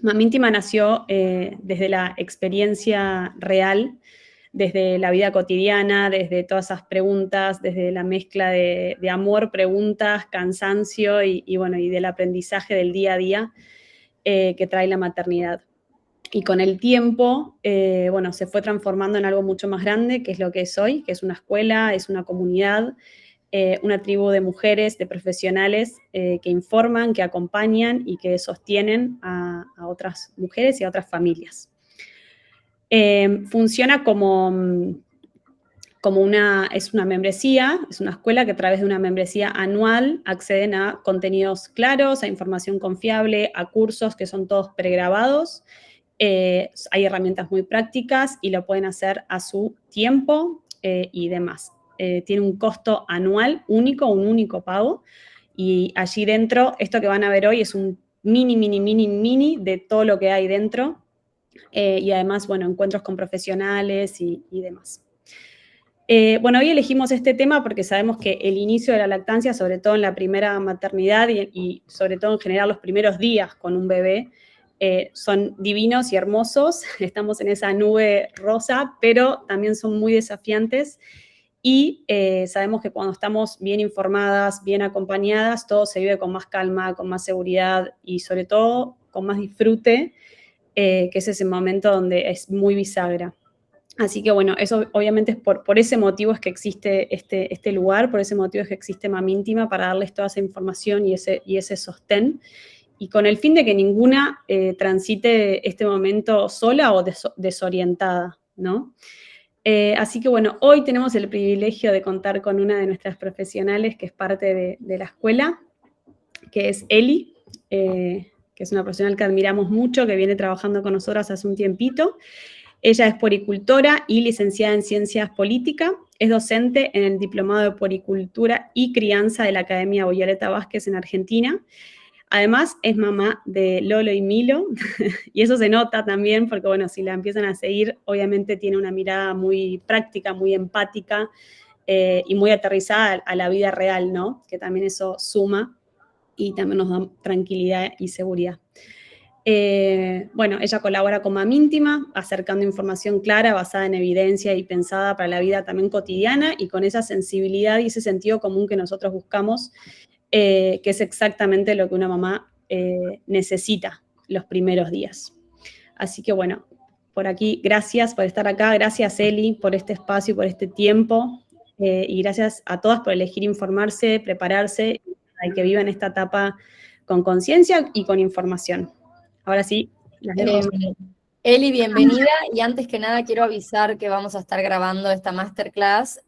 Mami Íntima nació desde la experiencia real, desde la vida cotidiana, desde todas esas preguntas, desde la mezcla de amor, preguntas, cansancio bueno, y del aprendizaje del día a día que trae la maternidad. Y con el tiempo, bueno, se fue transformando en algo mucho más grande, que es lo que es hoy, que es una escuela, es una comunidad, una tribu de mujeres, de profesionales que informan, que acompañan y que sostienen a otras mujeres y a otras familias. Funciona es una membresía, es una escuela que a través de una membresía anual acceden a contenidos claros, a información confiable, a cursos que son todos pregrabados. Hay herramientas muy prácticas y lo pueden hacer a su tiempo y demás. Tiene un costo anual único, un único pago, y allí dentro, esto que van a ver hoy es un mini de todo lo que hay dentro, y además, bueno, encuentros con profesionales y demás. Bueno, hoy elegimos este tema porque sabemos que el inicio de la lactancia, sobre todo en la primera maternidad y sobre todo en general los primeros días con un bebé, son divinos y hermosos. Estamos en esa nube rosa, pero también son muy desafiantes y sabemos que cuando estamos bien informadas, bien acompañadas, todo se vive con más calma, con más seguridad y sobre todo con más disfrute, que es ese momento donde es muy bisagra. Así que bueno, eso obviamente es por ese motivo es que existe este lugar, por ese motivo es que existe Mami Íntima, para darles toda esa información y ese sostén, y con el fin de que ninguna transite este momento sola o desorientada, ¿no? Así que bueno, hoy tenemos el privilegio de contar con una de nuestras profesionales que es parte de la escuela, que es Eli, que es una profesional que admiramos mucho, que viene trabajando con nosotras hace un tiempito. Ella es puericultora y licenciada en Ciencias Políticas, es docente en el Diplomado de Puericultura y Crianza de la Academia Violeta Vázquez en Argentina. Además, es mamá de Lolo y Milo, y eso se nota también porque, bueno, si la empiezan a seguir, obviamente tiene una mirada muy práctica, muy empática y muy aterrizada a la vida real, ¿no? Que también eso suma y también nos da tranquilidad y seguridad. Bueno, ella colabora con Mami Íntima, acercando información clara, basada en evidencia y pensada para la vida también cotidiana, y con esa sensibilidad y ese sentido común que nosotros buscamos, que es exactamente lo que una mamá necesita los primeros días. Así que bueno, por aquí, gracias por estar acá, gracias Eli por este espacio, por este tiempo, y gracias a todas por elegir informarse, prepararse, y que vivan esta etapa con conciencia y con información. Ahora sí, las dejo. Eli, bienvenida, y antes que nada quiero avisar que vamos a estar grabando esta masterclass.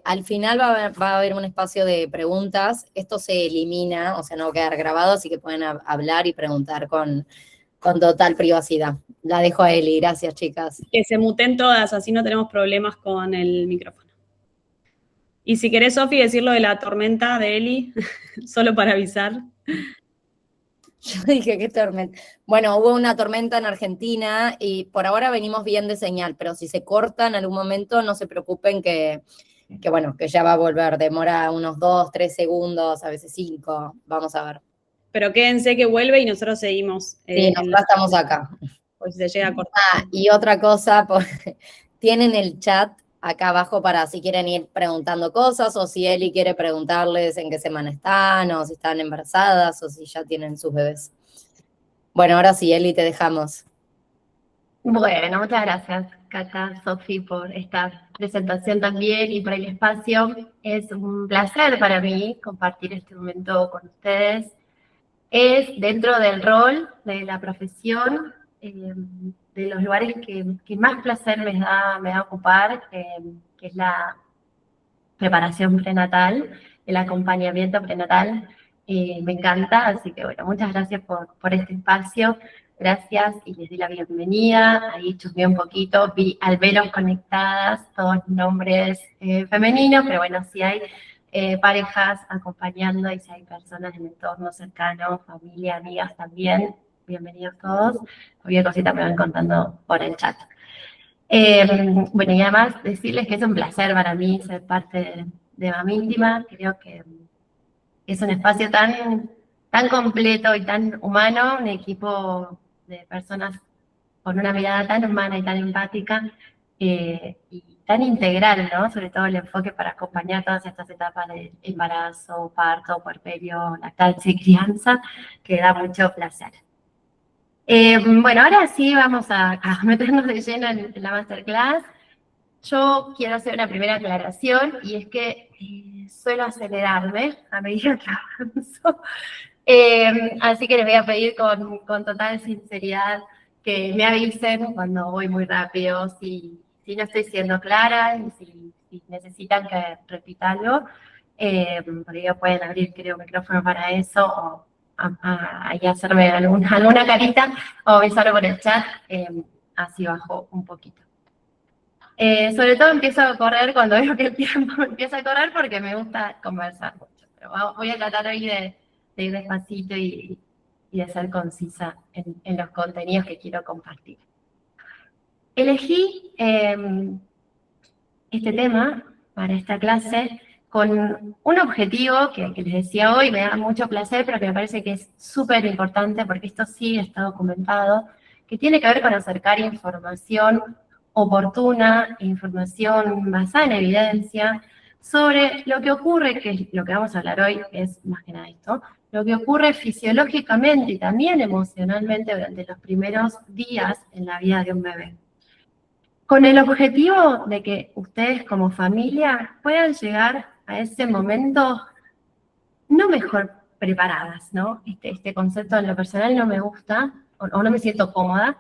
Al final va a haber un espacio de preguntas. Esto se elimina, o sea, no va a quedar grabado, así que pueden hablar y preguntar con total privacidad. La dejo a Eli, gracias chicas. Que se muten todas, así no tenemos problemas con el micrófono. Y si querés, Sofi, decir lo de la tormenta de Eli, solo para avisar. Yo dije, ¿qué tormenta? Bueno, hubo una tormenta en Argentina y por ahora venimos bien de señal, pero si se corta en algún momento, no se preocupen que bueno, que ya va a volver. Demora unos 2, 3 segundos, a veces 5, vamos a ver. Pero quédense que vuelve y nosotros seguimos. Sí, nosotros estamos acá. Pues se llega a cortar. Y otra cosa, tienen el chat acá abajo para si quieren ir preguntando cosas, o si Eli quiere preguntarles en qué semana están, o si están embarazadas, o si ya tienen sus bebés. Bueno, ahora sí, Eli, te dejamos. Bueno, muchas gracias, Cata, Sofi, por esta presentación también y por el espacio. Es un placer para mí compartir este momento con ustedes. Es dentro del rol de la profesión, de los lugares que más placer me da ocupar, que es la preparación prenatal, el acompañamiento prenatal. Me encanta, así que bueno, muchas gracias por este espacio. Gracias y les doy la bienvenida. Ahí chusmeé un poquito, vi al menos conectadas, todos nombres femeninos, pero bueno, si hay parejas acompañando y si hay personas en el entorno cercano, familia, amigas también, bienvenidos todos. Cualquier cosita me van contando por el chat. Bueno, y además decirles que es un placer para mí ser parte de Mami Íntima. Creo que es un espacio tan completo y tan humano, un equipo de personas con una mirada tan humana y tan empática y tan integral, ¿no? Sobre todo el enfoque para acompañar todas estas etapas de embarazo, parto, puerperio, lactancia y crianza, que da mucho placer. Bueno, ahora sí vamos a meternos de lleno en la masterclass. Yo quiero hacer una primera aclaración, y es que suelo acelerarme a medida que avanzo. Así que les voy a pedir con total sinceridad que me avisen cuando voy muy rápido, si no estoy siendo clara, y si necesitan que repita algo, porque ellos pueden abrir, creo, micrófono para eso, o ahí hacerme alguna carita, o avisarlo por el chat, así bajo un poquito. Sobre todo empiezo a correr cuando veo que el tiempo empieza a correr, porque me gusta conversar mucho. Pero voy a tratar hoy de ir despacito y de ser concisa en los contenidos que quiero compartir. Elegí este tema para esta clase con un objetivo que les decía hoy, me da mucho placer, pero que me parece que es súper importante, porque esto sí está documentado, que tiene que ver con acercar información oportuna, información basada en evidencia, sobre lo que ocurre, que es lo que vamos a hablar hoy, es más que nada esto, lo que ocurre fisiológicamente y también emocionalmente durante los primeros días en la vida de un bebé. Con el objetivo de que ustedes como familia puedan llegar a ese momento no mejor preparadas, ¿no? Este concepto en lo personal no me gusta, o no me siento cómoda,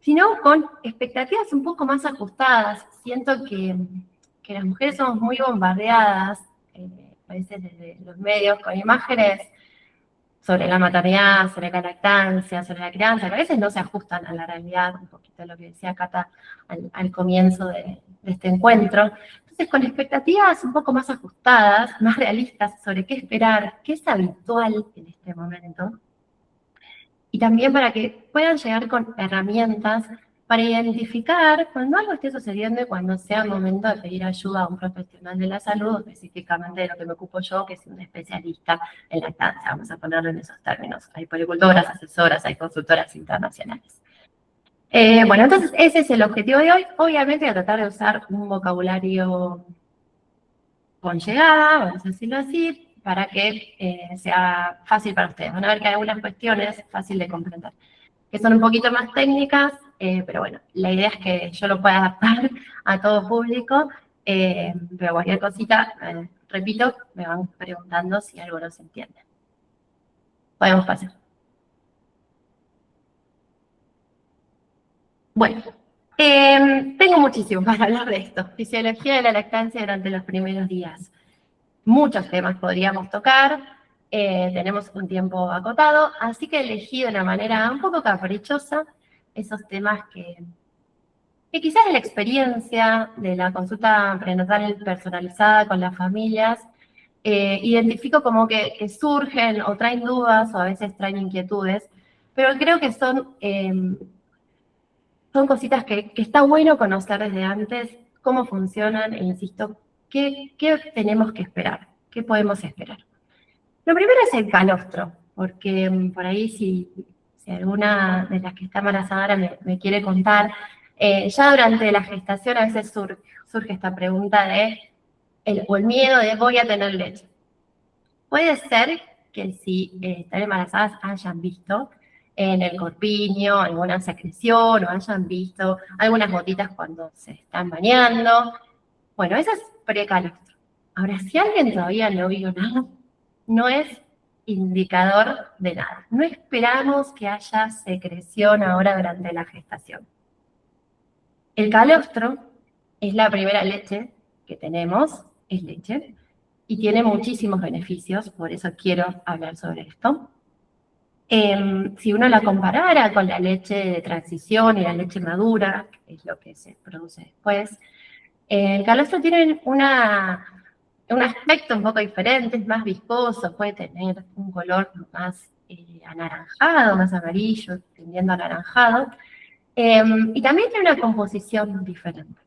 sino con expectativas un poco más ajustadas. Siento que las mujeres somos muy bombardeadas, a veces desde los medios, con imágenes sobre la maternidad, sobre la lactancia, sobre la crianza, que a veces no se ajustan a la realidad, un poquito lo que decía Cata al comienzo de este encuentro. Entonces, con expectativas un poco más ajustadas, más realistas sobre qué esperar, qué es habitual en este momento, y también para que puedan llegar con herramientas para identificar cuando algo esté sucediendo y cuando sea el momento de pedir ayuda a un profesional de la salud, específicamente de lo que me ocupo yo, que es un especialista en lactancia, vamos a ponerlo en esos términos. Hay puericultoras, asesoras, hay consultoras internacionales. Bueno, entonces ese es el objetivo de hoy. Obviamente voy a tratar de usar un vocabulario con llegada, vamos a decirlo así, para que sea fácil para ustedes. Van a ver que hay algunas cuestiones fáciles de comprender, que son un poquito más técnicas, pero bueno, la idea es que yo lo pueda adaptar a todo público, pero cualquier cosita, repito, me van preguntando si algo no se entiende. Podemos pasar. Bueno, tengo muchísimo para hablar de esto. Fisiología de la lactancia durante los primeros días. Muchos temas podríamos tocar, tenemos un tiempo acotado, así que elegí de una manera un poco caprichosa esos temas que quizás de la experiencia de la consulta prenatal personalizada con las familias, identifico como que surgen o traen dudas o a veces traen inquietudes, pero creo que son cositas que está bueno conocer desde antes, cómo funcionan, e insisto, qué tenemos que esperar, qué podemos esperar. Lo primero es el calostro, porque por ahí si alguna de las que está embarazada ahora me quiere contar, ya durante la gestación a veces surge esta pregunta o el miedo de voy a tener leche. Puede ser que si están embarazadas hayan visto en el corpiño alguna secreción o hayan visto algunas gotitas cuando se están bañando. Bueno, eso es precalostro. Ahora, si alguien todavía no vio nada, no es indicador de nada. No esperamos que haya secreción ahora durante la gestación. El calostro es la primera leche que tenemos, es leche, y tiene muchísimos beneficios, por eso quiero hablar sobre esto. Si uno la comparara con la leche de transición y la leche madura, que es lo que se produce después, el calostro tiene un aspecto un poco diferente, es más viscoso, puede tener un color más anaranjado, más amarillo, tendiendo a anaranjado, y también tiene una composición diferente,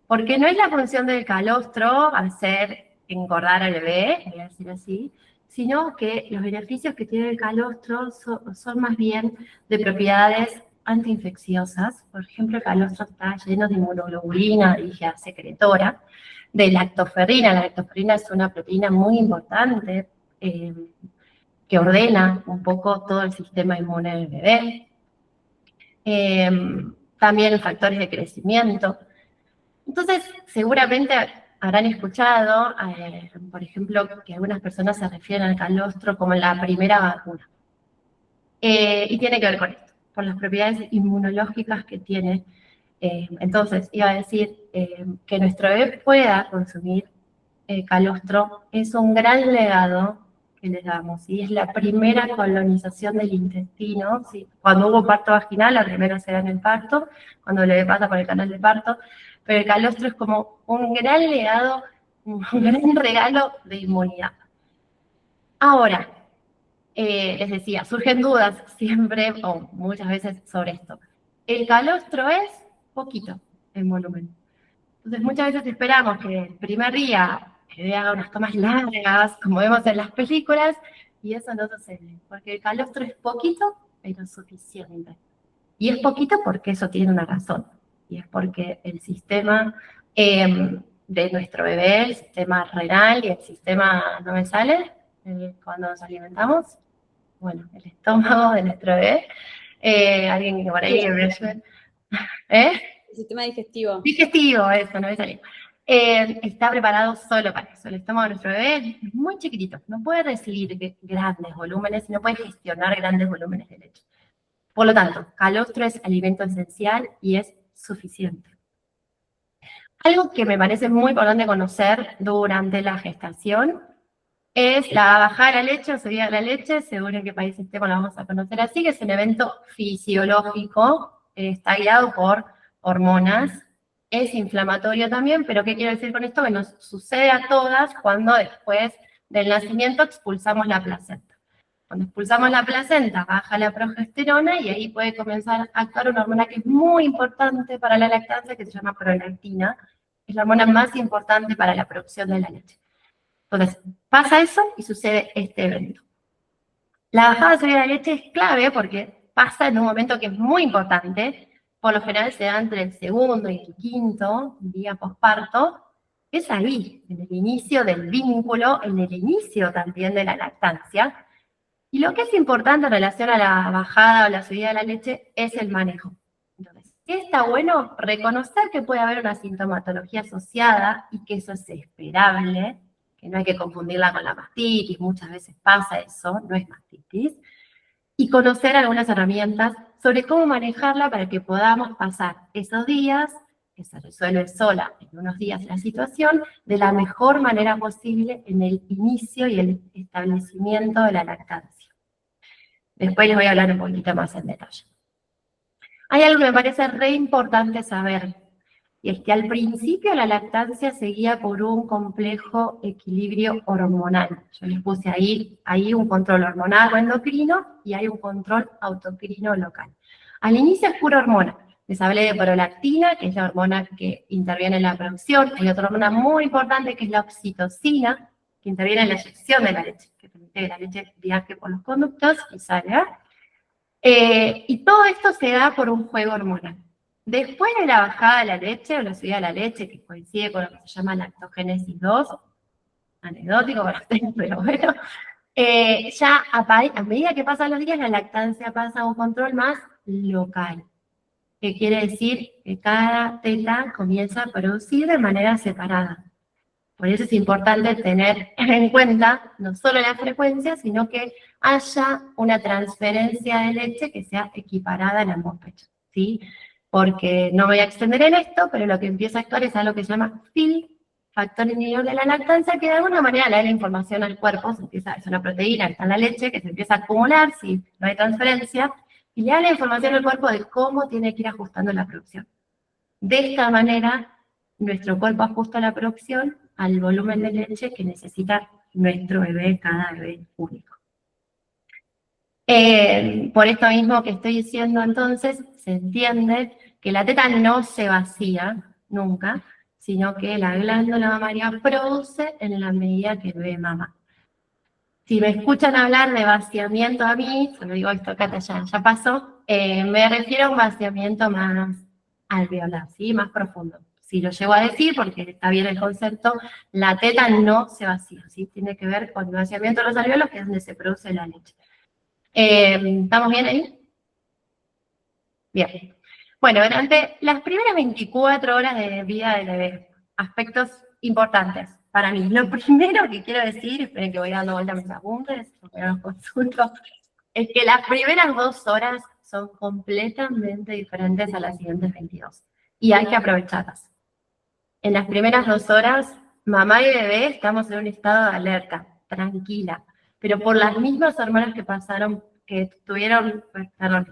porque no es la función del calostro hacer engordar al bebé, voy a decir así, sino que los beneficios que tiene el calostro son más bien de propiedades antiinfecciosas. Por ejemplo, el calostro está lleno de inmunoglobulina, dije, secretora, de lactoferrina. La lactoferrina es una proteína muy importante que ordena un poco todo el sistema inmune del bebé. También factores de crecimiento. Entonces, seguramente habrán escuchado, por ejemplo, que algunas personas se refieren al calostro como la primera vacuna. Y tiene que ver con esto, por las propiedades inmunológicas que tiene. Entonces, iba a decir que nuestro bebé pueda consumir calostro es un gran legado que les damos, y es la primera colonización del intestino. ¿Sí? Cuando hubo parto vaginal, la primera será en el parto, cuando le pasa por el canal de parto, pero el calostro es como un gran legado, un gran regalo de inmunidad. Ahora, les decía, surgen dudas siempre, o muchas veces, sobre esto. El calostro es poquito en volumen. Entonces muchas veces esperamos que el primer día que haga unas tomas largas, como vemos en las películas, y eso no sucede, porque el calostro es poquito, pero suficiente. Y es poquito porque eso tiene una razón, y es porque el sistema de nuestro bebé, el sistema renal y el sistema, ¿no me sale? Cuando nos alimentamos, bueno, el estómago de nuestro bebé, alguien que por ahí... ¿Eh? El sistema digestivo. Digestivo, eso, no me salió. Está preparado solo para eso. El estómago de nuestro bebé es muy chiquitito, no puede recibir grandes volúmenes y no puede gestionar grandes volúmenes de leche. Por lo tanto, calostro es alimento esencial y es suficiente. Algo que me parece muy importante conocer durante la gestación es la bajada de la leche o subida de la leche, según en qué país estemos la vamos a conocer así, que es un evento fisiológico, está guiado por hormonas, es inflamatorio también, pero ¿qué quiero decir con esto? Que nos sucede a todas cuando después del nacimiento expulsamos la placenta. Cuando expulsamos la placenta, baja la progesterona y ahí puede comenzar a actuar una hormona que es muy importante para la lactancia, que se llama prolactina. Es la hormona más importante para la producción de la leche. Entonces, pasa eso y sucede este evento. La bajada de subida de la leche es clave porque pasa en un momento que es muy importante. Por lo general se da entre el segundo y el quinto día posparto. Es ahí, en el inicio del vínculo, en el inicio también de la lactancia. Y lo que es importante en relación a la bajada o la subida de la leche es el manejo. Entonces, ¿qué está bueno? Reconocer que puede haber una sintomatología asociada y que eso es esperable, que no hay que confundirla con la mastitis, muchas veces pasa eso, no es mastitis, y conocer algunas herramientas sobre cómo manejarla para que podamos pasar esos días, que se resuelve sola en unos días la situación, de la mejor manera posible en el inicio y el establecimiento de la lactancia. Después les voy a hablar un poquito más en detalle. Hay algo que me parece re importante saber, y es que al principio la lactancia se guía por un complejo equilibrio hormonal. Yo les puse ahí un control hormonal o endocrino y hay un control autocrino local. Al inicio es pura hormona. Les hablé de prolactina, que es la hormona que interviene en la producción. Hay otra hormona muy importante que es la oxitocina, que interviene en la eyección de la leche, que permite que la leche viaje por los conductos y salga. Y todo esto se da por un juego hormonal. Después de la bajada de la leche o la subida de la leche, que coincide con lo que se llama lactogénesis 2, anecdótico para ustedes, pero bueno, ya a medida que pasan los días, la lactancia pasa a un control más local, que quiere decir que cada teta comienza a producir de manera separada. Por eso es importante tener en cuenta no solo la frecuencia, sino que haya una transferencia de leche que sea equiparada en ambos pechos, ¿sí? Porque no voy a extender en esto, pero lo que empieza a actuar es algo que se llama FIL, factor inhibidor de la lactancia, que de alguna manera le da la información al cuerpo, es una proteína que está en la leche, que se empieza a acumular si no hay transferencia, y le da la información al cuerpo de cómo tiene que ir ajustando la producción. De esta manera, nuestro cuerpo ajusta la producción al volumen de leche que necesita nuestro bebé, cada bebé único. Por esto mismo que estoy diciendo entonces, se entiende que la teta no se vacía nunca, sino que la glándula mamaria produce en la medida que el bebé mama. Si me escuchan hablar de vaciamiento a mí, se lo digo esto, Cata, ya pasó, me refiero a un vaciamiento más alveolar, ¿sí? Más profundo. Si lo llego a decir, porque está bien el concepto, la teta no se vacía, ¿sí? Tiene que ver con el vaciamiento de los alveolos, que es donde se produce la leche. ¿Estamos bien ahí? Bien. Bueno, durante las primeras 24 horas de vida del bebé, aspectos importantes para mí. Lo primero que quiero decir, esperen que voy dando vuelta a mis apuntes, porque no los consulto, es que las primeras 2 horas son completamente diferentes a las siguientes 22. Y hay que aprovecharlas. En las primeras 2 horas, mamá y bebé estamos en un estado de alerta, tranquila, pero por las mismas hormonas que tuvieron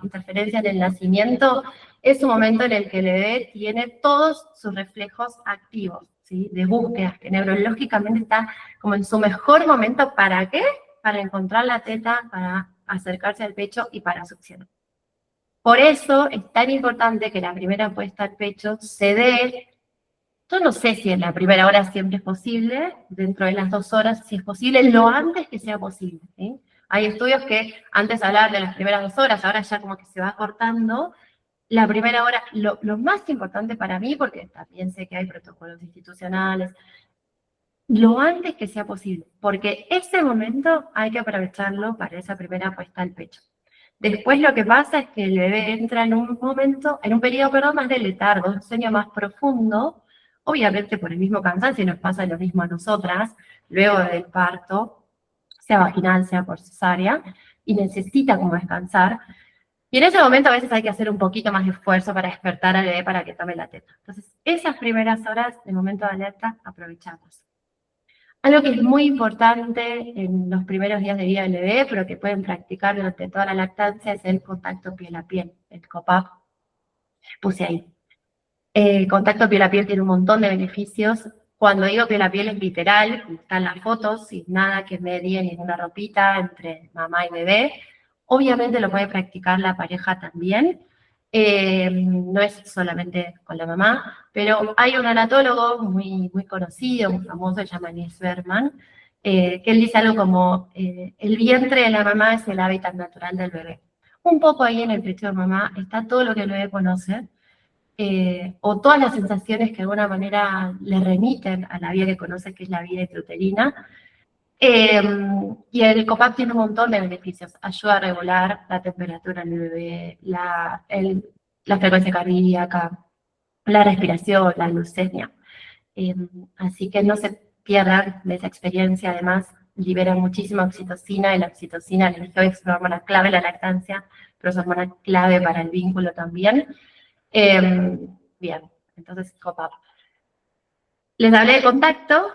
interferencia en el nacimiento, es un momento en el que el bebé tiene todos sus reflejos activos, ¿sí? De búsqueda, que neurológicamente está como en su mejor momento. ¿Para qué? Para encontrar la teta, para acercarse al pecho y para succionar. Por eso es tan importante que la primera puesta al pecho se dé. Yo no sé si en la primera hora siempre es posible, dentro de las 2 horas, si es posible, lo antes que sea posible, ¿sí? Hay estudios que antes hablaban de las primeras 2 horas, ahora ya como que se va cortando. La primera hora, lo más importante para mí, porque también sé que hay protocolos institucionales, lo antes que sea posible, porque ese momento hay que aprovecharlo para esa primera puesta al pecho. Después lo que pasa es que el bebé entra en un periodo más de letargo, un sueño más profundo, obviamente por el mismo cansancio, y nos pasa lo mismo a nosotras, luego del parto, sea vaginal, sea por cesárea, y necesita como descansar. Y en ese momento a veces hay que hacer un poquito más de esfuerzo para despertar al bebé para que tome la teta. Entonces, esas primeras horas de momento de alerta, aprovechamos. Algo que es muy importante en los primeros días de vida del bebé, pero que pueden practicar durante toda la lactancia, es el contacto piel a piel, el COPAP. Puse ahí. El contacto piel a piel tiene un montón de beneficios. Cuando digo piel a piel es literal, como están las fotos, sin nada que medie ninguna ropita entre mamá y bebé. Obviamente lo puede practicar la pareja también. No es solamente con la mamá, pero hay un anatólogo muy, muy conocido, muy famoso, se llama Nils Bergman, que él dice algo como, el vientre de la mamá es el hábitat natural del bebé. Un poco ahí en el pecho de mamá está todo lo que el bebé conoce, o todas las sensaciones que de alguna manera le remiten a la vida que conoce, que es la vida intrauterina. Y el COPAP tiene un montón de beneficios. Ayuda a regular la temperatura del bebé, la frecuencia cardíaca, la respiración, la glucemia. Así que no se pierdan de esa experiencia. Además, libera muchísima oxitocina, y la oxitocina, es una hormona clave en la lactancia, pero es una hormona clave para el vínculo también. Bien, entonces COPAP. Les hablé de contacto.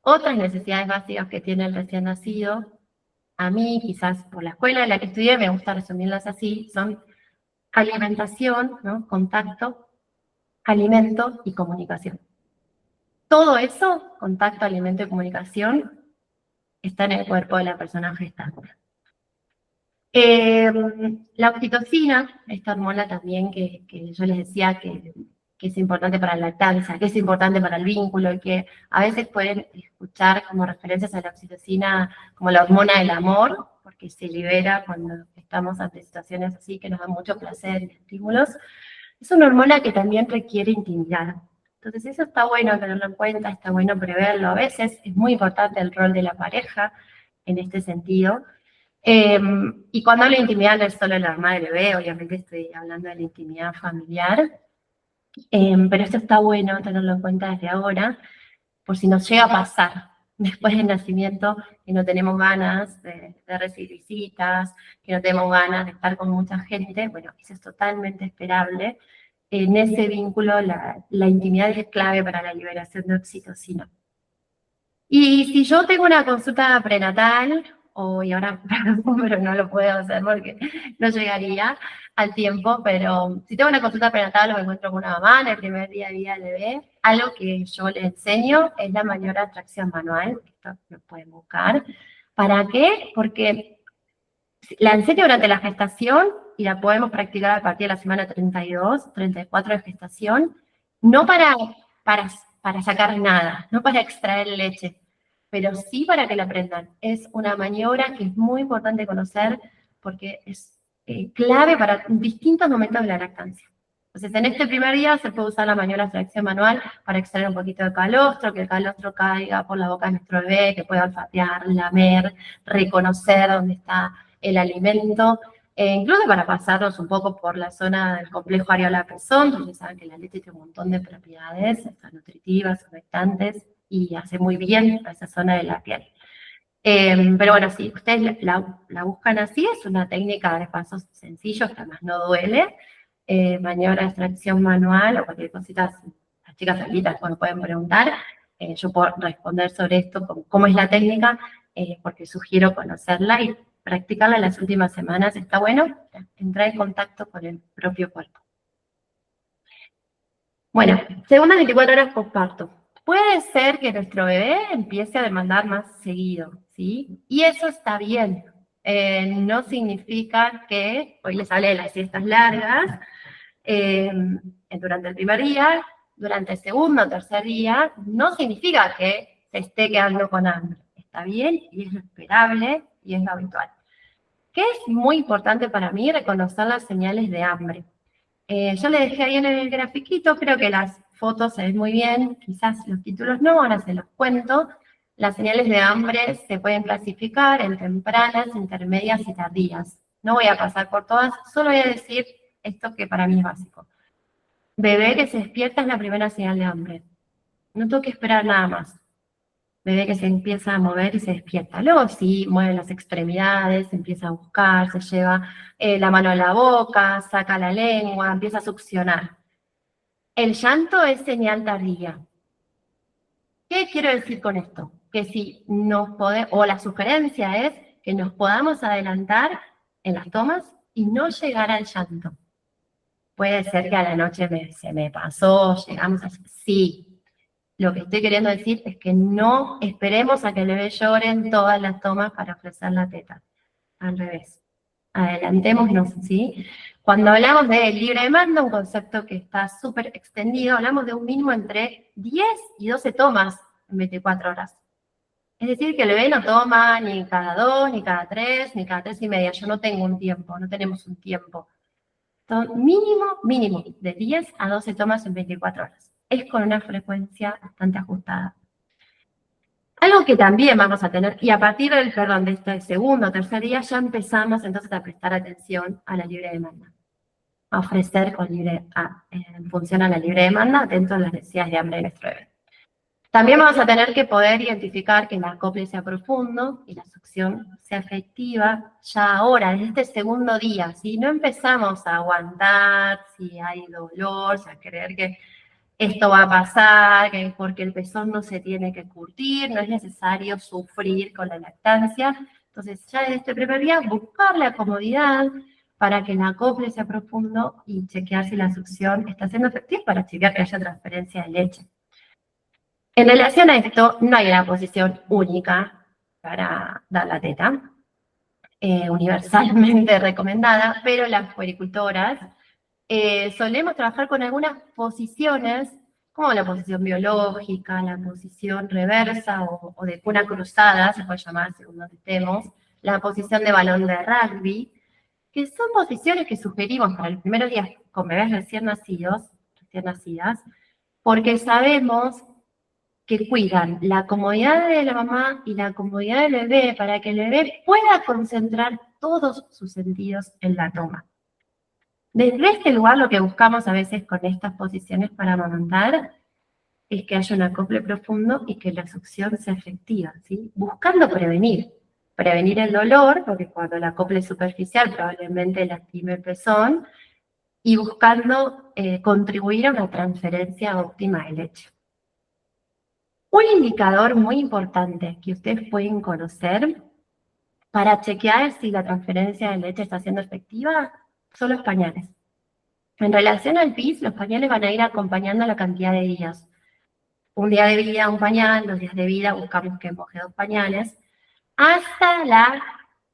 Otras necesidades básicas que tiene el recién nacido, a mí, quizás por la escuela en la que estudié, me gusta resumirlas así, son alimentación, ¿no? Contacto, alimento y comunicación. Todo eso, contacto, alimento y comunicación, está en el cuerpo de la persona gestante. La oxitocina, esta hormona también que yo les decía que es importante para la lactancia, que es importante para el vínculo, y que a veces pueden escuchar como referencias a la oxitocina como la hormona del amor, porque se libera cuando estamos ante situaciones así que nos dan mucho placer y estímulos. Es una hormona que también requiere intimidad. Entonces eso está bueno tenerlo en cuenta, está bueno preverlo. A veces es muy importante el rol de la pareja en este sentido. Y cuando hablo de intimidad no es solo la madre bebé, obviamente estoy hablando de la intimidad familiar. Pero esto está bueno tenerlo en cuenta desde ahora, por si nos llega a pasar después del nacimiento, que no tenemos ganas de recibir visitas, que no tenemos ganas de estar con mucha gente. Bueno, eso es totalmente esperable. En ese vínculo la intimidad es clave para la liberación de oxitocina. Y si yo tengo una consulta prenatal, y ahora, pero no lo puedo hacer porque no llegaría al tiempo, pero si tengo una consulta prenatal o me encuentro con una mamá en el primer día de vida del bebé, algo que yo le enseño es la mayor atracción manual. Esto lo pueden buscar. ¿Para qué? Porque la enseño durante la gestación y la podemos practicar a partir de la semana 32, 34 de gestación, no para sacar nada, no para extraer leche, pero sí para que la aprendan. Es una maniobra que es muy importante conocer porque es clave para distintos momentos de la lactancia. Entonces, en este primer día se puede usar la maniobra de extracción manual para extraer un poquito de calostro, que el calostro caiga por la boca de nuestro bebé, que pueda olfatear, lamer, reconocer dónde está el alimento, incluso para pasarnos un poco por la zona del complejo areola-pezón, donde saben que la leche tiene un montón de propiedades, están nutritivas, humectantes, y hace muy bien a esa zona de la piel. Pero bueno, si ustedes la buscan así, es una técnica de pasos sencillos, que además no duele, maniobra de extracción manual o cualquier cosita, las chicas solitas cuando pueden preguntar, yo puedo responder sobre esto, cómo es la técnica, porque sugiero conocerla y practicarla en las últimas semanas. Está bueno entrar en contacto con el propio cuerpo. Bueno, segundas 24 horas postparto. Puede ser que nuestro bebé empiece a demandar más seguido, ¿sí? Y eso está bien. No significa que, hoy les hablé de las siestas largas, durante el primer día, durante el segundo o tercer día, no significa que se esté quedando con hambre. Está bien y es lo esperable y es lo habitual. ¿Qué es muy importante para mí? Reconocer las señales de hambre. Yo le dejé ahí en el grafiquito, creo que las fotos se ven muy bien, quizás los títulos no, ahora se los cuento. Las señales de hambre se pueden clasificar en tempranas, intermedias y tardías. No voy a pasar por todas, solo voy a decir esto que para mí es básico. Bebé que se despierta es la primera señal de hambre. No tengo que esperar nada más. Bebé que se empieza a mover y se despierta. Luego sí, mueve las extremidades, empieza a buscar, se lleva la mano a la boca, saca la lengua, empieza a succionar. El llanto es señal tardía. ¿Qué quiero decir con esto? Que si nos podemos, o la sugerencia es que nos podamos adelantar en las tomas y no llegar al llanto. Puede ser que a la noche se me pasó, llegamos a... Sí. Lo que estoy queriendo decir es que no esperemos a que el bebé llore en todas las tomas para ofrecer la teta. Al revés. Adelantémonos, ¿sí? Cuando hablamos de libre demanda, un concepto que está súper extendido, hablamos de un mínimo entre 10 y 12 tomas en 24 horas. Es decir, que el bebé no toma ni cada 2, ni cada 3, ni cada 3 y media. Yo no tengo un tiempo, no tenemos un tiempo. Entonces, mínimo, de 10 a 12 tomas en 24 horas. Es con una frecuencia bastante ajustada. Algo que también vamos a tener, y a partir de este segundo o tercer día ya empezamos entonces a prestar atención a la libre demanda. A ofrecer en función a la libre demanda, atentos a las necesidades de hambre de nuestro bebé. También vamos a tener que poder identificar que el acople sea profundo y la succión sea efectiva ya ahora, en este segundo día. Si no empezamos a aguantar, si hay dolor, a creer que esto va a pasar, que porque el pezón no se tiene que curtir, no es necesario sufrir con la lactancia. Entonces, ya en este primer día, buscar la comodidad para que el acople sea profundo y chequear si la succión está siendo efectiva para chequear que haya transferencia de leche. En relación a esto, no hay una posición única para dar la teta, universalmente recomendada, pero las puericultoras solemos trabajar con algunas posiciones, como la posición biológica, la posición reversa o de cuna cruzada, se puede llamar según donde estemos, la posición de balón de rugby, que son posiciones que sugerimos para los primeros días con bebés recién nacidas, porque sabemos que cuidan la comodidad de la mamá y la comodidad del bebé para que el bebé pueda concentrar todos sus sentidos en la toma. Desde este lugar lo que buscamos a veces con estas posiciones para amamantar es que haya un acople profundo y que la succión sea efectiva, ¿sí? Buscando prevenir el dolor, porque cuando el acople es superficial probablemente lastime el pezón, y buscando contribuir a una transferencia óptima de leche. Un indicador muy importante que ustedes pueden conocer para chequear si la transferencia de leche está siendo efectiva son los pañales. En relación al PIS, los pañales van a ir acompañando la cantidad de días. Un día de vida, un pañal, 2 días de vida, buscamos que moje 2 pañales, hasta la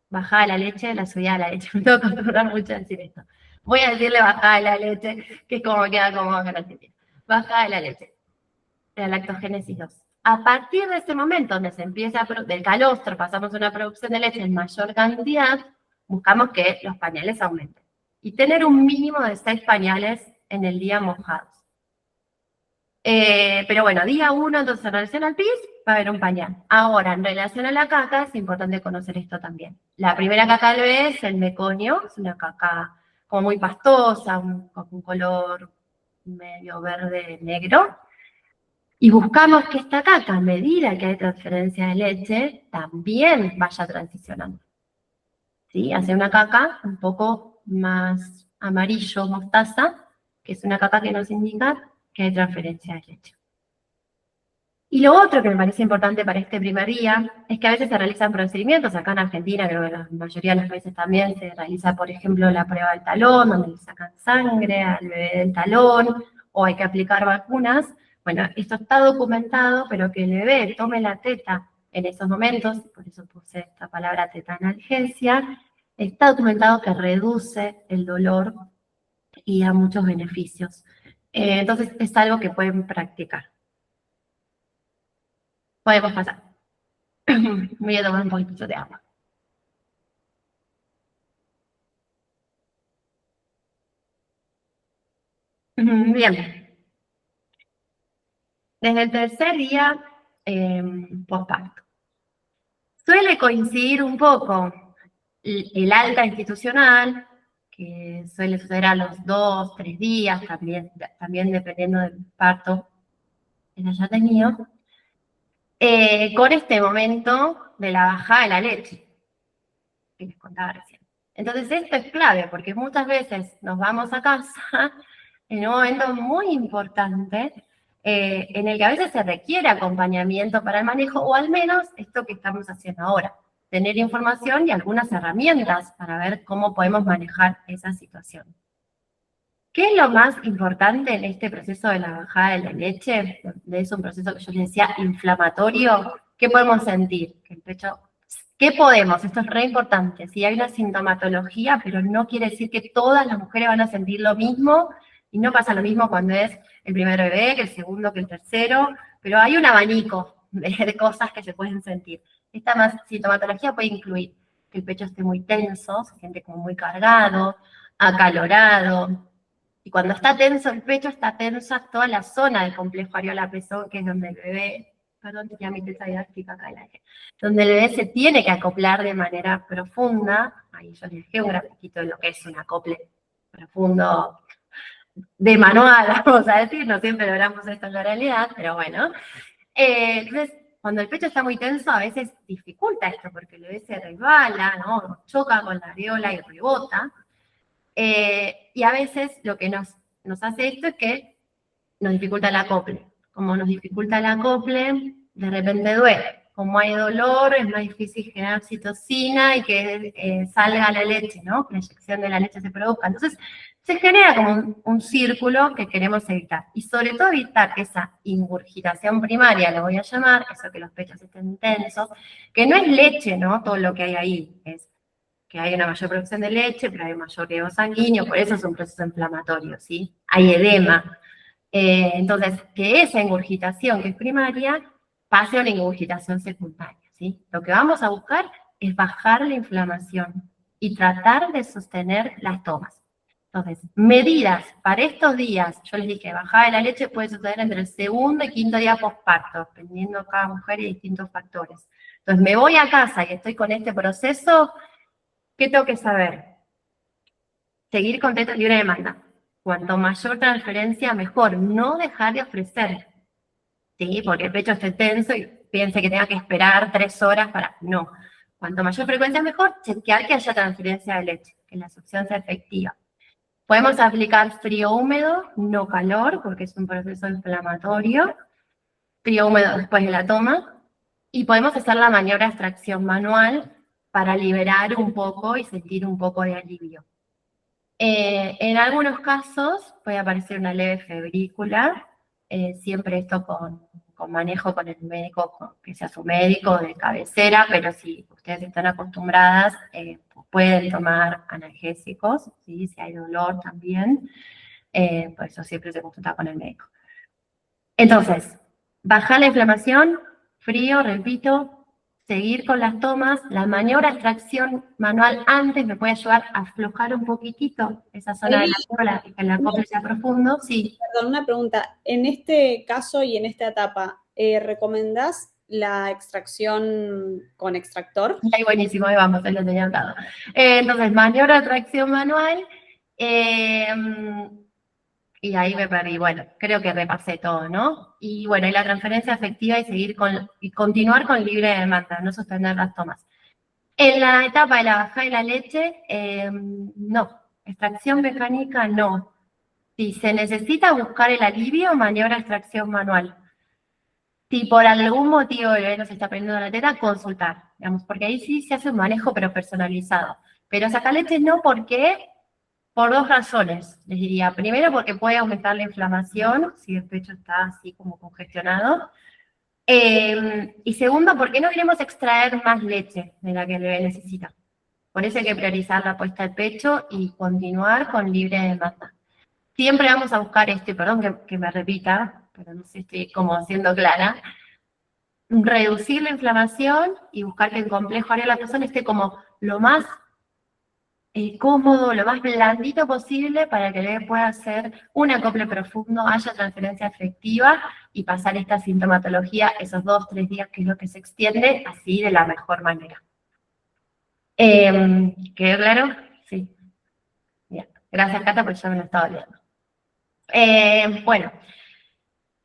bajada de la leche, la subida de la leche. Me tengo que acostumbrar mucho a decir esto. Voy a decirle bajada de la leche, que es como queda como garantía. Bajada de la leche, de la lactogénesis 2. A partir de ese momento donde se empieza del calostro, pasamos a una producción de leche en mayor cantidad, buscamos que los pañales aumenten. Y tener un mínimo de 6 pañales en el día mojados. Pero bueno, día 1, entonces en relación al pis, va a haber un pañal. Ahora, en relación a la caca, es importante conocer esto también. La primera caca del bebé es el meconio, es una caca como muy pastosa, con un color medio verde-negro. Y buscamos que esta caca, a medida que hay transferencia de leche, también vaya transicionando. ¿Sí? Hace una caca un poco más amarillo, mostaza, que es una caca que nos indica que hay transferencia de leche. Y lo otro que me parece importante para este primer día es que a veces se realizan procedimientos, acá en Argentina, creo que en la mayoría de los países también se realiza, por ejemplo, la prueba del talón, donde le sacan sangre al bebé del talón, o hay que aplicar vacunas. Bueno, esto está documentado, pero que el bebé tome la teta en esos momentos, por eso puse esta palabra tetanalgesia, está documentado que reduce el dolor y da muchos beneficios. Entonces es algo que pueden practicar. Podemos pasar. Voy a tomar un poquito de agua. Bien. Desde el tercer día posparto. Suele coincidir un poco el alta institucional, que suele suceder a los 2, 3 días, también dependiendo del parto que haya tenido, con este momento de la bajada de la leche, que les contaba recién. Entonces esto es clave, porque muchas veces nos vamos a casa en un momento muy importante, en el que a veces se requiere acompañamiento para el manejo, o al menos esto que estamos haciendo ahora, tener información y algunas herramientas para ver cómo podemos manejar esa situación. ¿Qué es lo más importante en este proceso de la bajada de la leche? Es un proceso que yo les decía inflamatorio. ¿Qué podemos sentir? Que el pecho... ¿Qué podemos? Esto es re importante. Sí, hay una sintomatología, pero no quiere decir que todas las mujeres van a sentir lo mismo, y no pasa lo mismo cuando es el primer bebé, que el segundo, que el tercero, pero hay un abanico de cosas que se pueden sentir. Esta sintomatología puede incluir que el pecho esté muy tenso, se siente como muy cargado, acalorado, y cuando está tenso el pecho, está tensa toda la zona del complejo areola-pezón, que es donde el bebé, perdón, tenía mi teta didáctica acá en la donde el bebé se tiene que acoplar de manera profunda. Ahí yo les dejé un grafiquito de lo que es un acople profundo de manual, vamos a decir, no siempre logramos esto en la realidad, pero bueno. Entonces, cuando el pecho está muy tenso, a veces dificulta esto, porque el bebé se resbala, ¿no? Choca con la areola y rebota. Y a veces lo que nos hace esto es que nos dificulta el acople. Como nos dificulta el acople, de repente duele. Como hay dolor, es más difícil generar oxitocina y que salga la leche, ¿no? Que la eyección de la leche se produzca. Entonces, se genera como un círculo que queremos evitar. Y sobre todo evitar esa ingurgitación primaria, lo voy a llamar, eso que los pechos estén tensos, que no es leche, ¿no? Todo lo que hay ahí, es que hay una mayor producción de leche, pero hay mayor riego sanguíneo, por eso es un proceso inflamatorio, ¿sí? Hay edema. Entonces, que esa ingurgitación que es primaria pase a una ingurgitación secundaria, ¿sí? Lo que vamos a buscar es bajar la inflamación y tratar de sostener las tomas. Entonces, medidas para estos días, yo les dije, bajada de la leche puede suceder entre el segundo y quinto día posparto, dependiendo de cada mujer y distintos factores. Entonces, me voy a casa y estoy con este proceso, ¿qué tengo que saber? Seguir con teta libre de demanda. Cuanto mayor transferencia, mejor. No dejar de ofrecer. ¿Sí? Porque el pecho esté tenso y piense que tenga que esperar 3 horas para... No. Cuanto mayor frecuencia, mejor. Chequear que haya transferencia de leche, que la succión sea efectiva. Podemos aplicar frío húmedo, no calor, porque es un proceso inflamatorio. Frío húmedo después de la toma. Y podemos hacer la maniobra de extracción manual para liberar un poco y sentir un poco de alivio. En algunos casos puede aparecer una leve febrícula, siempre esto con manejo con el médico, que sea su médico de cabecera, pero si ustedes están acostumbradas, pueden tomar analgésicos, ¿sí? Si hay dolor también, por eso siempre se consulta con el médico. Entonces, bajar la inflamación, frío, repito, seguir con las tomas. La maniobra de extracción manual antes me puede ayudar a aflojar un poquitito esa zona de la cola y que el acople sea profundo. Sí. Perdón, una pregunta. En este caso y en esta etapa, ¿recomendás la extracción con extractor? Ahí buenísimo, ahí vamos, ahí lo tenía anotado. Entonces, maniobra de tracción manual, y ahí me perdí. Bueno, creo que repasé todo, ¿no? Y bueno, y la transferencia efectiva y continuar con libre demanda, no suspender las tomas. En la etapa de la bajada de la leche, no. Extracción mecánica, no. Si se necesita buscar el alivio, maniobra de extracción manual. Si por algún motivo el bebé no se está prendiendo la teta, consultar, digamos, porque ahí sí se hace un manejo, pero personalizado. Pero sacar leche no, ¿por qué? Por dos razones, les diría. Primero, porque puede aumentar la inflamación, si el pecho está así como congestionado. Y segundo, porque no queremos extraer más leche de la que el bebé necesita. Por eso hay que priorizar la puesta al pecho y continuar con libre demanda. Siempre vamos a buscar esto, y perdón que me repita, pero no sé si estoy como siendo clara, reducir la inflamación y buscar que el complejo areola-pezón esté como lo más cómodo, lo más blandito posible para que el bebé pueda hacer un acople profundo, haya transferencia efectiva y pasar esta sintomatología esos 2-3 días, que es lo que se extiende, así de la mejor manera. ¿Quedó claro? Sí. Bien. Gracias, Cata, porque yo me lo estaba olvidando. Bueno,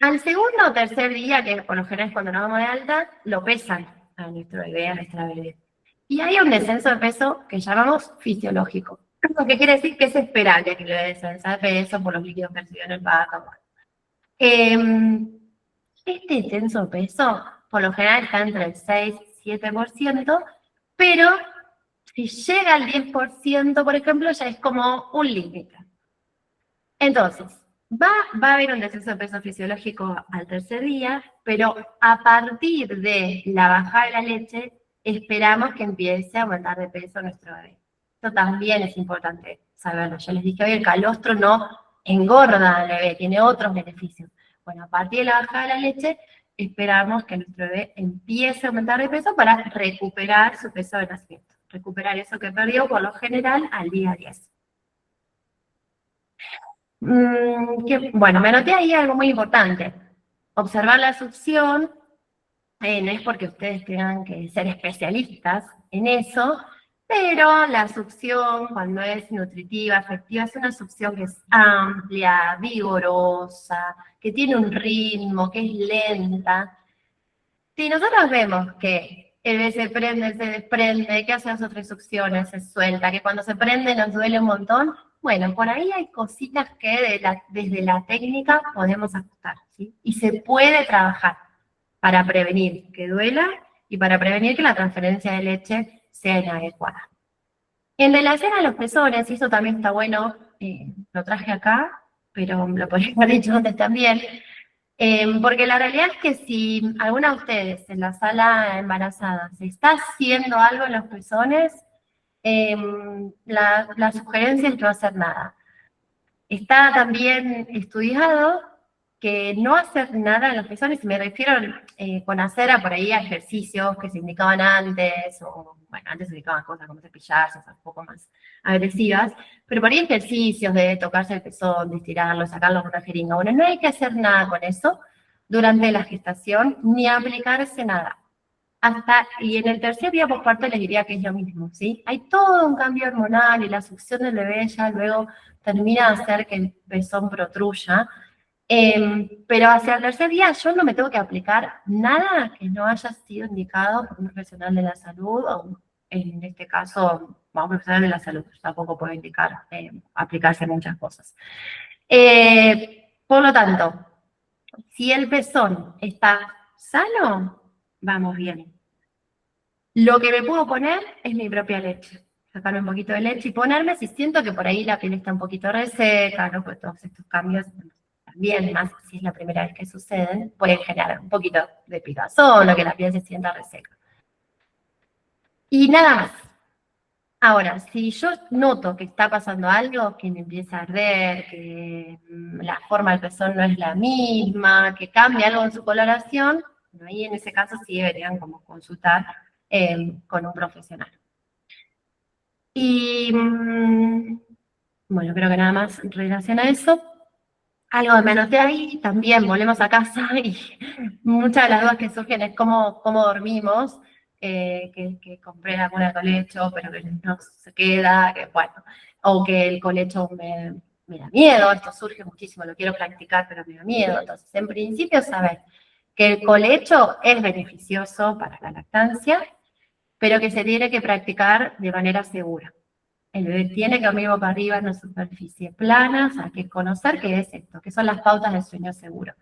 al segundo o tercer día, que por lo general es cuando nos vamos de alta, lo pesan a nuestro bebé, a nuestra bebé. Y hay un descenso de peso que llamamos fisiológico, lo que quiere decir que es esperable que el bebé descensa de peso por los líquidos que recibió en el parto. Este descenso de peso, por lo general, está entre el 6 y 7%, pero si llega al 10%, por ejemplo, ya es como un límite. Entonces, va a haber un descenso de peso fisiológico al tercer día, pero a partir de la bajada de la leche, esperamos que empiece a aumentar de peso nuestro bebé. Esto también es importante saberlo. Yo les dije hoy, el calostro no engorda al bebé, tiene otros beneficios. Bueno, a partir de la bajada de la leche, esperamos que nuestro bebé empiece a aumentar de peso para recuperar su peso de nacimiento. Recuperar eso que perdió, por lo general, al día 10. Bueno, me anoté ahí algo muy importante. Observar la succión, no es porque ustedes tengan que ser especialistas en eso, pero la succión, cuando es nutritiva, efectiva, es una succión que es amplia, vigorosa, que tiene un ritmo, que es lenta. Si nosotros vemos que el bebé se prende, se desprende, que hace las otras succiones, se suelta, que cuando se prende nos duele un montón, bueno, por ahí hay cositas que desde la técnica podemos ajustar, ¿sí? Y se puede trabajar para prevenir que duela y para prevenir que la transferencia de leche sea inadecuada. En relación a los pezones, y eso también está bueno, lo traje acá, pero lo podría haber dicho antes también, porque la realidad es que si alguna de ustedes en la sala embarazada se está haciendo algo en los pezones, la sugerencia es no hacer nada. Está también estudiado que no hacer nada en los pezones, y me refiero con hacer por ahí a ejercicios que se indicaban antes, o bueno, antes se indicaban cosas como cepillarse, un poco más agresivas, pero por ahí ejercicios de tocarse el pezón, de estirarlo, sacarlo con una jeringa. Bueno, no hay que hacer nada con eso durante la gestación, ni aplicarse nada. Y en el tercer día posparto les diría que es lo mismo, ¿sí? Hay todo un cambio hormonal y la succión del bebé ya luego termina de hacer que el pezón protruya. Pero hacia el tercer día yo no me tengo que aplicar nada que no haya sido indicado por un profesional de la salud, o en este caso, un profesional de la salud, tampoco puede indicar aplicarse muchas cosas. Por lo tanto, si el pezón está sano, vamos bien. Lo que me puedo poner es mi propia leche. Sacarme un poquito de leche y ponerme si siento que por ahí la piel está un poquito reseca, ¿no? Pues todos estos cambios, también más si es la primera vez que suceden, pueden generar un poquito de picazón o que la piel se sienta reseca. Y nada más. Ahora, si yo noto que está pasando algo, que me empieza a arder, que la forma del pezón no es la misma, que cambia algo en su coloración, ahí en ese caso sí deberían como consultar con un profesional. Y bueno, creo que nada más en relación a eso. Algo que me anoté ahí, también volvemos a casa y muchas de las dudas que surgen es cómo dormimos, que compré la cuna de colecho, pero que no se queda, que bueno, o que el colecho me da miedo, esto surge muchísimo, lo quiero practicar, pero me da miedo. Entonces, en principio, sabes que el colecho es beneficioso para la lactancia, pero que se tiene que practicar de manera segura. El bebé tiene que dormir boca arriba en una superficie plana, o sea, hay que conocer qué es esto, qué son las pautas del sueño seguro.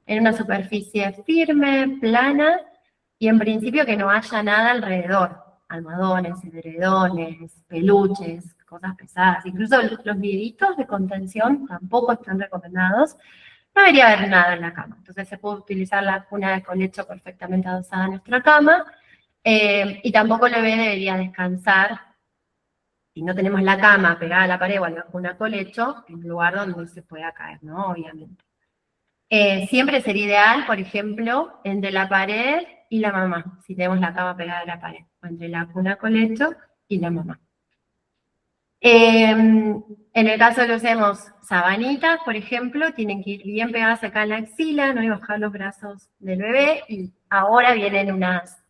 En una superficie firme, plana, y en principio que no haya nada alrededor, almohadones, edredones, peluches, cosas pesadas. Incluso los libritos de contención tampoco están recomendados. No debería haber nada en la cama. Entonces se puede utilizar la cuna de colecho perfectamente adosada a nuestra cama, y tampoco el bebé debería descansar. Si no tenemos la cama pegada a la pared o a la cuna colecho, en un lugar donde se pueda caer, ¿no? Obviamente. Siempre sería ideal, por ejemplo, entre la pared y la mamá, si tenemos la cama pegada a la pared, o entre la cuna colecho y la mamá. En el caso de que usemos sabanitas, por ejemplo, tienen que ir bien pegadas acá en la axila, no hay que bajar los brazos del bebé, y ahora vienen unas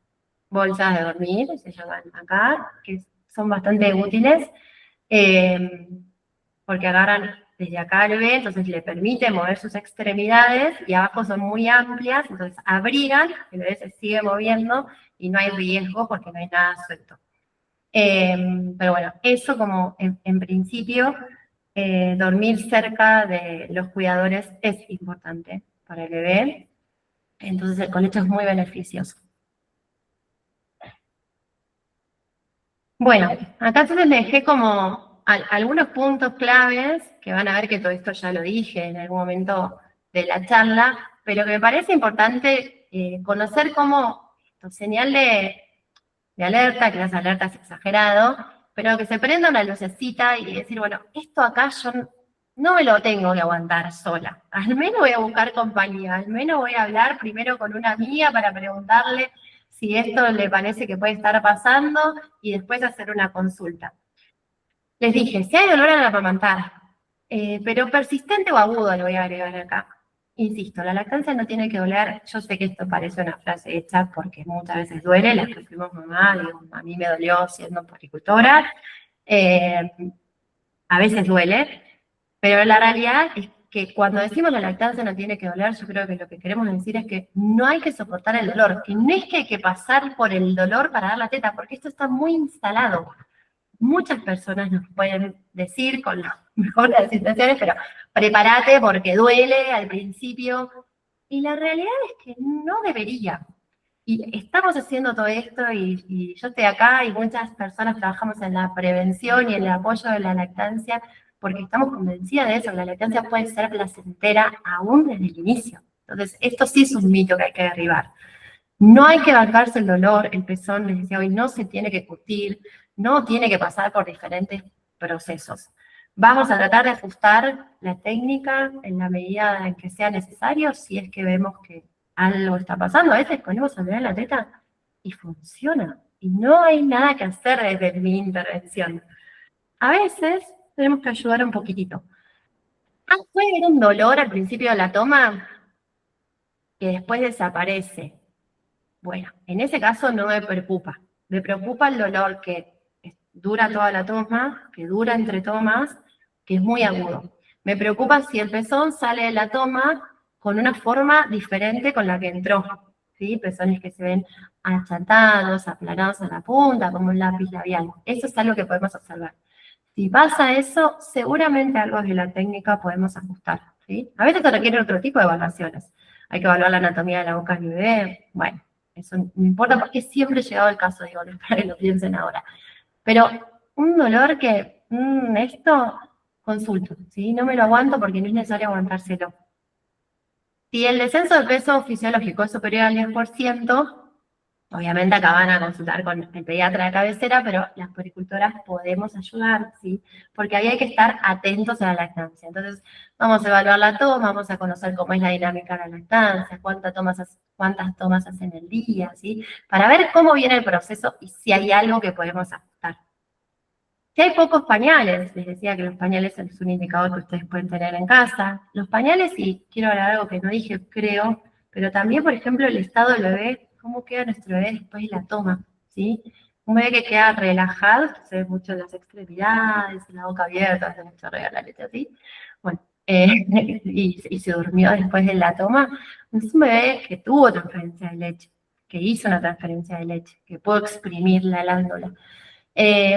bolsas de dormir, se llaman acá, que son bastante útiles, porque agarran desde acá al bebé, entonces le permite mover sus extremidades, y abajo son muy amplias, entonces abrigan, el bebé se sigue moviendo, y no hay riesgo porque no hay nada suelto. Pero bueno, eso como en principio, dormir cerca de los cuidadores es importante para el bebé, entonces el colecho es muy beneficioso. Bueno, acá entonces les dejé como algunos puntos claves, que van a ver que todo esto ya lo dije en algún momento de la charla, pero que me parece importante conocer cómo señal de alerta, que las alertas es exagerado, pero que se prenda una lucecita y decir, bueno, esto acá yo no me lo tengo que aguantar sola, al menos voy a buscar compañía, al menos voy a hablar primero con una amiga para preguntarle si esto le parece que puede estar pasando, y después hacer una consulta. Les dije, si hay dolor al amamantar, pero persistente o agudo, lo voy a agregar acá. Insisto, la lactancia no tiene que doler. Yo sé que esto parece una frase hecha porque muchas veces duele, las que fuimos mamá, digo, a mí me dolió siendo poricultora, a veces duele, pero la realidad es que cuando decimos la lactancia no tiene que doler, yo creo que lo que queremos decir es que no hay que soportar el dolor, que no es que hay que pasar por el dolor para dar la teta, porque esto está muy instalado. Muchas personas nos pueden decir, con la mejor de las intenciones, pero prepárate porque duele al principio, y la realidad es que no debería. Y estamos haciendo todo esto, y yo estoy acá, y muchas personas trabajamos en la prevención y en el apoyo de la lactancia, porque estamos convencidas de eso, que la lactancia puede ser placentera aún desde el inicio. Entonces, esto sí es un mito que hay que derribar. No hay que bancarse el dolor, el pezón, les decía hoy, no se tiene que curtir, no tiene que pasar por diferentes procesos. Vamos a tratar de ajustar la técnica en la medida en que sea necesario, si es que vemos que algo está pasando. A veces ponemos a bebé en la teta y funciona, y no hay nada que hacer desde mi intervención. A veces tenemos que ayudar un poquitito. Puede haber un dolor al principio de la toma que después desaparece. Bueno, en ese caso no me preocupa. Me preocupa el dolor que dura toda la toma, que dura entre tomas, que es muy agudo. Me preocupa si el pezón sale de la toma con una forma diferente con la que entró, ¿sí? Pezones que se ven achatados, aplanados a la punta, como un lápiz labial. Eso es algo que podemos observar. Si pasa eso, seguramente algo de la técnica podemos ajustar, ¿sí? A veces se requiere otro tipo de evaluaciones. Hay que evaluar la anatomía de la boca del bebé. Bueno, eso no importa porque siempre he llegado el caso, digo, para que lo piensen ahora. Pero un dolor que, esto, consulto, ¿sí? No me lo aguanto porque no es necesario aguantárselo. Si el descenso de peso fisiológico es superior al 10%, Obviamente acá van a consultar con el pediatra de cabecera, pero las puericultoras podemos ayudar, ¿sí? Porque ahí hay que estar atentos a la lactancia. Entonces, vamos a evaluar la toma, vamos a conocer cómo es la dinámica de la lactancia, cuántas tomas hacen el día, ¿sí? Para ver cómo viene el proceso y si hay algo que podemos ajustar. Si hay pocos pañales, les decía que los pañales es un indicador que ustedes pueden tener en casa. Los pañales, y quiero hablar algo que no dije, creo, pero también, por ejemplo, el estado del bebé, cómo queda nuestro bebé después de la toma, ¿sí? Un bebé que queda relajado, esto se ve mucho en las extremidades, en la boca abierta, se mucho la leche así. Bueno, y se durmió después de la toma. Es un bebé que tuvo transferencia de leche, que hizo una transferencia de leche, que pudo exprimir la glándula.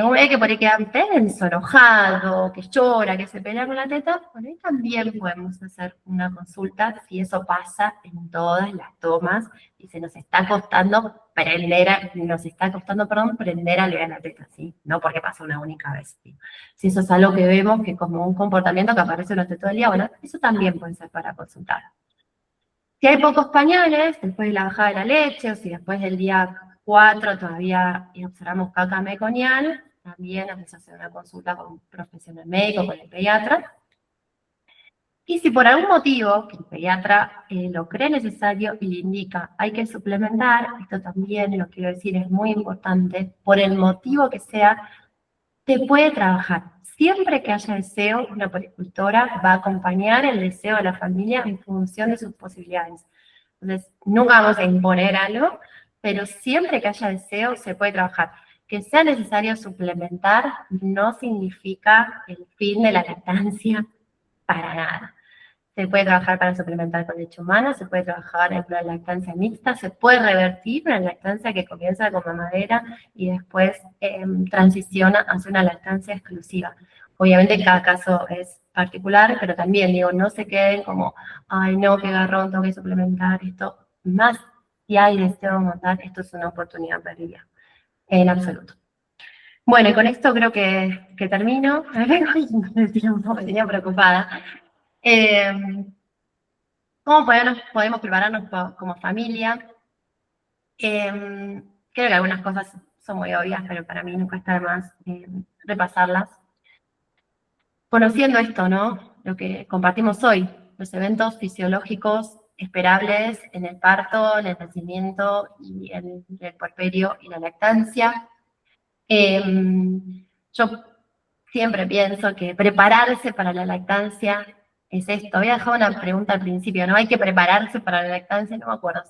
Un bebé que por ahí queda tenso, enojado, que llora, que se pelea con la teta, bueno, ahí también podemos hacer una consulta si eso pasa en todas las tomas y se nos está costando prender al bebé a la teta, ¿sí? No porque pasa una única vez, ¿sí? Si eso es algo que vemos que como un comportamiento que aparece durante todo el día, bueno, eso también puede ser para consultar. Si hay pocos pañales, después de la bajada de la leche, o si después del día 4 todavía observamos caca meconial, también vamos a hacer una consulta con un profesional médico, con el pediatra. Y si por algún motivo que el pediatra lo cree necesario y le indica hay que suplementar, esto también lo quiero decir es muy importante, por el motivo que sea, se puede trabajar. Siempre que haya deseo, una puericultora va a acompañar el deseo de la familia en función de sus posibilidades. Entonces, nunca vamos a imponer algo, pero siempre que haya deseo se puede trabajar. Que sea necesario suplementar no significa el fin de la lactancia para nada. Se puede trabajar para suplementar con leche humana, se puede trabajar en una lactancia mixta, se puede revertir una lactancia que comienza con mamadera y después transiciona hacia una lactancia exclusiva. Obviamente cada caso es particular, pero también digo, no se queden como, ay no, qué garrón, tengo que suplementar esto. Más si hay deseo de montar, esto es una oportunidad perdida, en absoluto. Bueno, y con esto creo que termino. Venía preocupada. ¿Cómo podemos prepararnos como familia? Creo que algunas cosas son muy obvias, pero para mí nunca está de más repasarlas. Conociendo esto, ¿no? Lo que compartimos hoy, los eventos fisiológicos esperables en el parto, en el nacimiento y en el puerperio y la lactancia. Yo siempre pienso que prepararse para la lactancia es esto. Había dejado una pregunta al principio, ¿no? Hay que prepararse para la lactancia, no me acuerdo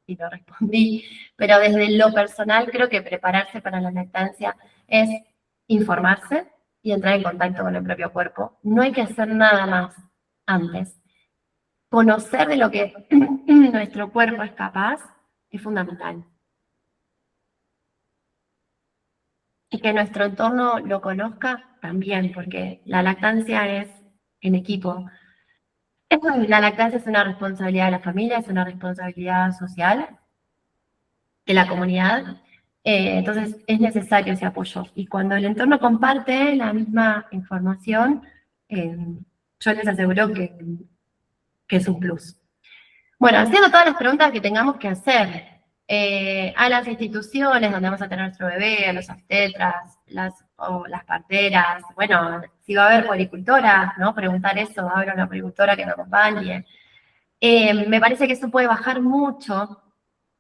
si lo respondí, pero desde lo personal creo que prepararse para la lactancia es informarse y entrar en contacto con el propio cuerpo. No hay que hacer nada más antes. Conocer de lo que nuestro cuerpo es capaz es fundamental. Y que nuestro entorno lo conozca también, porque la lactancia es en equipo. La lactancia es una responsabilidad de la familia, es una responsabilidad social de la comunidad. Entonces es necesario ese apoyo. Y cuando el entorno comparte la misma información, yo les aseguro que es un plus. Bueno, haciendo todas las preguntas que tengamos que hacer a las instituciones donde vamos a tener nuestro bebé, a los obstetras, las parteras, bueno, si va a haber puericultoras, ¿no? Preguntar eso, va a haber una puericultora que me acompañe. Me parece que eso puede bajar mucho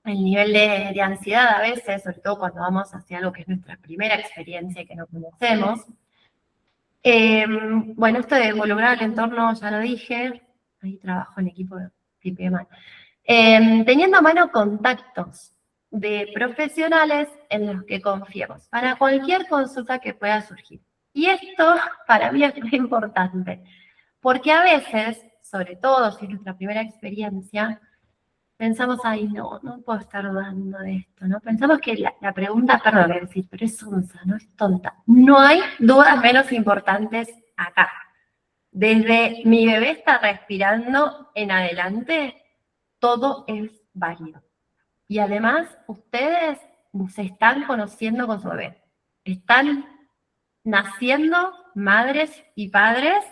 el nivel de ansiedad a veces, sobre todo cuando vamos hacia algo que es nuestra primera experiencia y que no conocemos. Bueno, esto de involucrar al entorno, ya lo dije, ahí trabajo en equipo de PIPEMAN. Teniendo a mano contactos de profesionales en los que confiemos para cualquier consulta que pueda surgir. Y esto para mí es muy importante, porque a veces, sobre todo si es nuestra primera experiencia, pensamos, ay, no puedo estar dudando de esto, ¿no? Pensamos que la pregunta, perdón, voy a decir, pero es sonsa, no es tonta. No hay dudas menos importantes acá. Desde mi bebé está respirando en adelante, todo es válido. Y además, ustedes se están conociendo con su bebé. Están naciendo madres y padres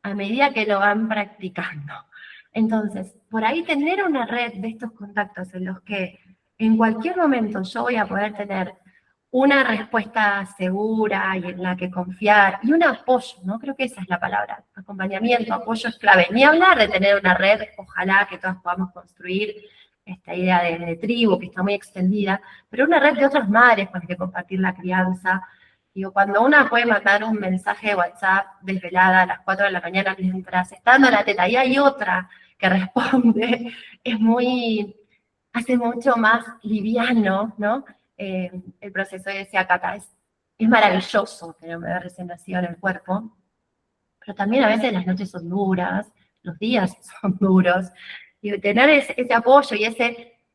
a medida que lo van practicando. Entonces, por ahí tener una red de estos contactos en los que en cualquier momento yo voy a poder tener una respuesta segura y en la que confiar, y un apoyo, ¿no? Creo que esa es la palabra, acompañamiento, apoyo es clave. Ni hablar de tener una red, ojalá que todas podamos construir esta idea de tribu que está muy extendida, pero una red de otras madres con las que compartir la crianza. Digo, cuando una puede mandar un mensaje de WhatsApp desvelada a las 4 de la mañana mientras está dando la teta y hay otra que responde, hace mucho más liviano, ¿no? El proceso de decía Cata, es maravilloso tener un bebé recién nacido en el cuerpo, pero también a veces las noches son duras, los días son duros, y tener ese apoyo y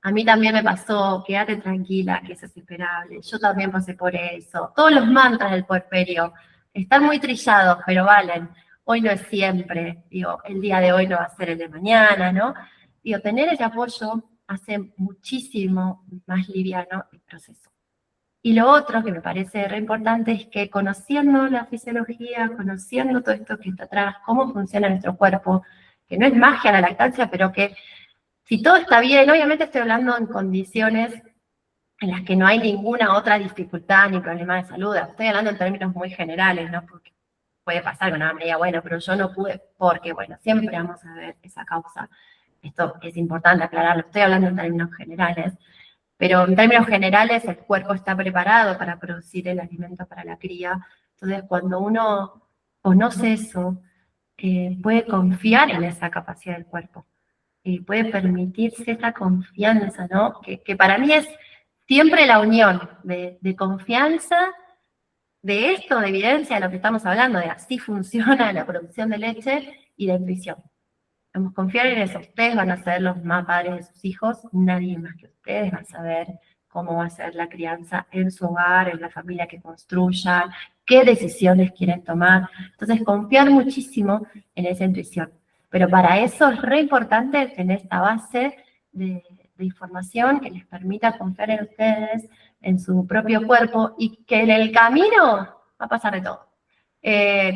a mí también me pasó, quédate tranquila, que eso es esperable, yo también pasé por eso, todos los mantras del puerperio están muy trillados, pero valen, hoy no es siempre, digo, el día de hoy no va a ser el de mañana, ¿no? Digo, tener ese apoyo hace muchísimo más liviano el proceso. Y lo otro que me parece re importante es que conociendo la fisiología, conociendo todo esto que está atrás, cómo funciona nuestro cuerpo, que no es magia la lactancia, pero que si todo está bien, obviamente estoy hablando en condiciones en las que no hay ninguna otra dificultad ni problema de salud, estoy hablando en términos muy generales, ¿no? Porque puede pasar que una me diga, bueno, pero yo no pude, porque bueno, siempre vamos a ver esa causa. Esto es importante aclararlo, estoy hablando en términos generales, pero en términos generales el cuerpo está preparado para producir el alimento para la cría. Entonces, cuando uno conoce eso, puede confiar en esa capacidad del cuerpo, puede permitirse esa confianza, ¿no? Que para mí es siempre la unión de confianza, de esto, de evidencia de lo que estamos hablando, de así funciona la producción de leche, y de intuición. Vamos a confiar en eso. Ustedes van a ser los más padres de sus hijos, nadie más que ustedes va a saber cómo va a ser la crianza en su hogar, en la familia que construyan, qué decisiones quieren tomar. Entonces, confiar muchísimo en esa intuición. Pero para eso es re importante tener esta base de información que les permita confiar en ustedes, en su propio cuerpo, y que en el camino va a pasar de todo.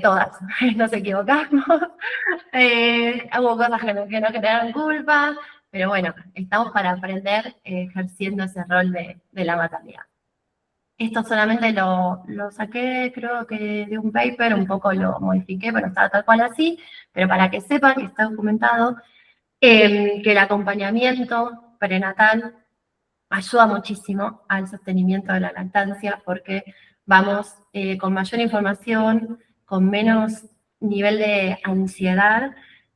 Todas, nos equivocamos, hubo cosas que no generaron culpa, pero bueno, estamos para aprender ejerciendo ese rol de la maternidad. Esto solamente lo saqué, creo que de un paper, un poco lo modifiqué, pero estaba tal cual así, pero para que sepan que está documentado, que el acompañamiento prenatal ayuda muchísimo al sostenimiento de la lactancia, porque vamos con mayor información, con menos nivel de ansiedad,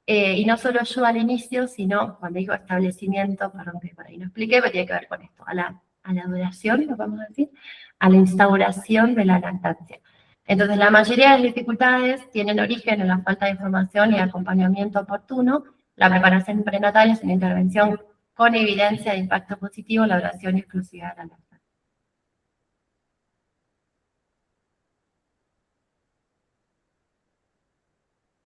y no solo ayuda al inicio, sino, cuando digo establecimiento, perdón que por ahí no expliqué, pero tiene que ver con esto, a la duración, lo vamos a decir, a la instauración de la lactancia. Entonces, la mayoría de las dificultades tienen origen en la falta de información y acompañamiento oportuno. La preparación prenatal es una intervención con evidencia de impacto positivo en la duración y exclusividad de la lactancia.